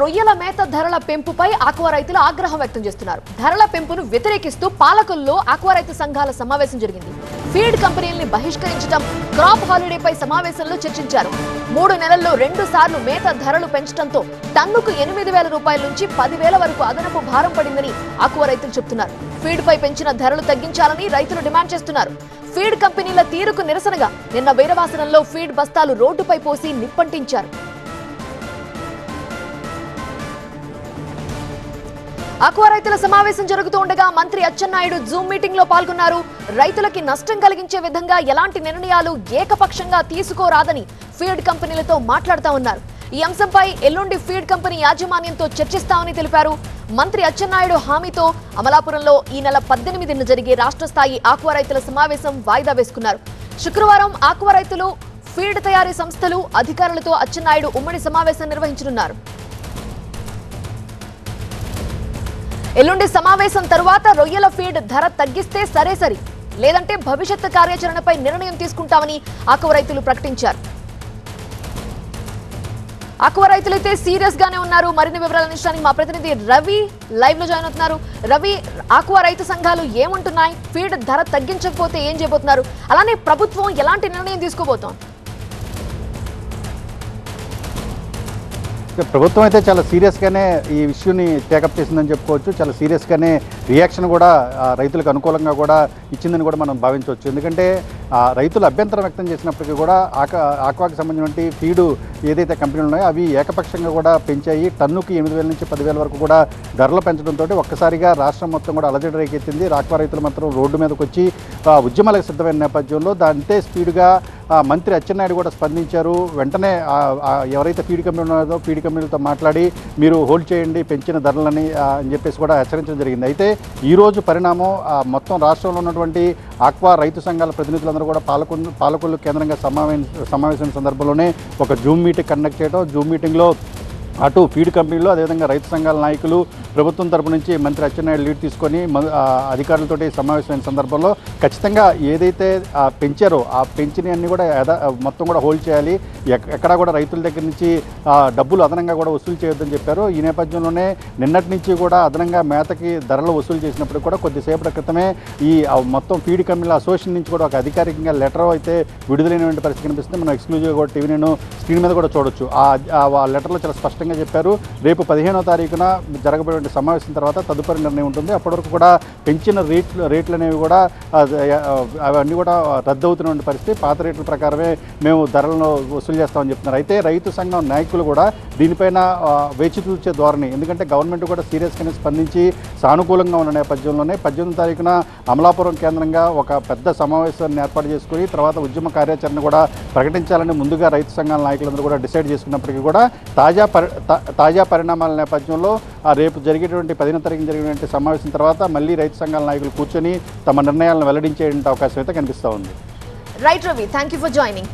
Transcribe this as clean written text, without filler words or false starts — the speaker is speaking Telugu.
రొయ్యల మేత ధరల పెంపుపై ఆక్వా రైతులు ఆగ్రహం వ్యక్తం చేస్తున్నారు. ధరల పెంపును వ్యతిరేకిస్తూ పాలకుల్లో ఆక్వా రైతు సంఘాల సమావేశం జరిగింది. ఫీడ్ కంపెనీల్ని బహిష్కరించడం, క్రాప్ హాలిడేపై సమావేశంలో చర్చించారు. 3 నెలల్లో 2 సార్లు మేత ధరలు పెంచడంతో టన్నుకు 8,000 రూపాయల నుంచి 10,000 వరకు అదనపు భారం పడిందని ఆక్వా రైతులు చెబుతున్నారు. ఫీడ్ పై పెంచిన ధరలు తగ్గించాలని రైతులు డిమాండ్ చేస్తున్నారు. ఫీడ్ కంపెనీల తీరుకు నిరసనగా నిన్న వీరవాసనంలో ఫీడ్ బస్తాలు రోడ్డుపై పోసి నిప్పంటించారు. ఆక్వా రైతుల సమావేశం జరుగుతూ ఉండగా మంత్రి అచ్చెన్నాయుడు జూమ్ మీటింగ్ లో పాల్గొన్నారు. రైతులకి నష్టం కలిగించే విధంగా ఎలాంటి నిర్ణయాలు ఏకపక్షంగా తీసుకోరాదని ఫీడ్ కంపెనీలతో మాట్లాడుతా ఉన్నారు. ఈ అంశంపై ఎల్లుండి ఫీడ్ కంపెనీ యాజమాన్యంతో చర్చిస్తామని తెలిపారు. మంత్రి అచ్చెన్నాయుడు హామీతో అమలాపురంలో ఈ నెల 18న జరిగే రాష్ట్ర స్థాయి ఆక్వా రైతుల సమావేశం వాయిదా వేసుకున్నారు. శుక్రవారం ఆక్వా రైతులు, ఫీడ్ తయారీ సంస్థలు, అధికారులతో అచ్చెన్నాయుడు ఉమ్మడి సమావేశం నిర్వహించనున్నారు. ఎల్లుండి సమావేశం తరువాత రొయ్యల ఫీడ్ ధర తగ్గిస్తే సరే, లేదంటే భవిష్యత్తు కార్యాచరణపై నిర్ణయం తీసుకుంటామని ఆక్వా రైతులు ప్రకటించారు. ఆక్వా రైతులైతే సీరియస్ గానే ఉన్నారు. మరిన్ని వివరాలు అందించడానికి మా ప్రతినిధి రవి లైవ్ లో జాయిన్ అవుతున్నారు. రవి, ఆక్వా రైతు సంఘాలు ఏమంటున్నాయి? ఫీడ్ ధర తగ్గించకపోతే ఏం చేయబోతున్నారు? అలానే ప్రభుత్వం ఎలాంటి నిర్ణయం తీసుకోబోతోంది? ప్రభుత్వం అయితే చాలా సీరియస్గానే ఈ ఇష్యూని టేకప్ చేసిందని చెప్పుకోవచ్చు. చాలా సీరియస్గానే రియాక్షన్ కూడా రైతులకు అనుకూలంగా కూడా ఇచ్చిందని కూడా మనం భావించవచ్చు. ఎందుకంటే రైతులు అభ్యంతరం వ్యక్తం చేసినప్పటికీ కూడా ఆక్వాకి సంబంధించిన ఫీడు ఏదైతే కంపెనీలు ఉన్నాయో అవి ఏకపక్షంగా కూడా పెంచాయి. టన్నుకి 8,000 నుంచి 10,000 వరకు కూడా ధరలు పెంచడంతో ఒక్కసారిగా రాష్ట్రం మొత్తం కూడా అలజడి రేకెత్తింది. ఆక్వా రైతులు మాత్రం రోడ్డు మీదకి వచ్చి ఉద్యమాలకు సిద్ధమైన నేపథ్యంలో అంతే స్పీడ్గా మంత్రి అచ్చెన్నాయుడు కూడా స్పందించారు. వెంటనే ఎవరైతే ఫీడ్ కంపెనీ ఉన్నారో ఫీడ్ కంపెనీలతో మాట్లాడి మీరు హోల్డ్ చేయండి పెంచిన ధరలని అని చెప్పేసి కూడా హెచ్చరించడం జరిగింది. అయితే ఈరోజు పరిణామం మొత్తం రాష్ట్రంలో ఉన్నటువంటి ఆక్వా రైతు సంఘాల ప్రతినిధులందరూ కూడా పాలకొల్లు కేంద్రంగా సమావేశం సందర్భంలోనే ఒక జూమ్ మీటింగ్ కండక్ట్ చేయడం. జూమ్ మీటింగ్లో అటు ఫీడ్ కంపెనీలు అదేవిధంగా రైతు సంఘాల నాయకులు ప్రభుత్వం తరపు నుంచి మంత్రి అచ్చెన్నాయుడు లీడ్ తీసుకొని అధికారులతోటి సమావేశమైన సందర్భంలో ఖచ్చితంగా ఏదైతే పెంచారో ఆ పెంచినవన్నీ కూడా మొత్తం కూడా హోల్డ్ చేయాలి, ఎక్కడా కూడా రైతుల దగ్గర నుంచి డబ్బులు అదనంగా కూడా వసూలు చేయొద్దని చెప్పారు. ఈ నేపథ్యంలోనే నిన్నటి నుంచి కూడా అదనంగా మేతకి ధరలు వసూలు చేసినప్పుడు కూడా కొద్దిసేపటి క్రితమే ఈ మొత్తం ఫీడ్ కంపెనీల అసోసియేషన్ నుంచి కూడా ఒక అధికారికంగా లెటర్ అయితే విడుదలైనటువంటి పరిస్థితి కనిపిస్తుంది. మనం ఎక్స్క్లూజివ్గా కూడా టీవీ నేను స్క్రీన్ మీద కూడా చూడొచ్చు. ఆ లెటర్లో చాలా స్పష్టంగా చెప్పారు, రేపు 15వ తారీఖున జరగబోయే సమావేశం తర్వాత తదుపరి నిర్ణయం ఉంటుంది. అప్పటి వరకు కూడా పెంచిన రేట్లు అనేవి కూడా అవన్నీ కూడా రద్దు అవుతున్న పరిస్థితి. పాత రేట్ల ప్రకారమే మేము ధరలను వసూలు చేస్తామని చెప్తున్నారు. అయితే రైతు సంఘం నాయకులు కూడా దీనిపైన వేచి చూసే ధోరణి, ఎందుకంటే గవర్నమెంట్ కూడా సీరియస్గానే స్పందించి సానుకూలంగా ఉన్న నేపథ్యంలోనే 18వ తారీఖున అమలాపురం కేంద్రంగా ఒక పెద్ద సమావేశాన్ని ఏర్పాటు చేసుకుని తర్వాత ఉద్యమ కార్యాచరణ కూడా ప్రకటించాలని ముందుగా రైతు సంఘాల నాయకులందరూ కూడా డిసైడ్ చేసుకున్నప్పటికీ కూడా తాజా పరిణామాల నేపథ్యంలో రేపు జరిగేటువంటి 10వ తారీఖున జరిగినటువంటి సమావేశం తర్వాత మళ్ళీ రైతు సంఘాల నాయకులు కూర్చొని తమ నిర్ణయాలను వెల్లడించే అవకాశం అయితే కనిపిస్తూ ఉంది. Right Ravi, thank you for joining.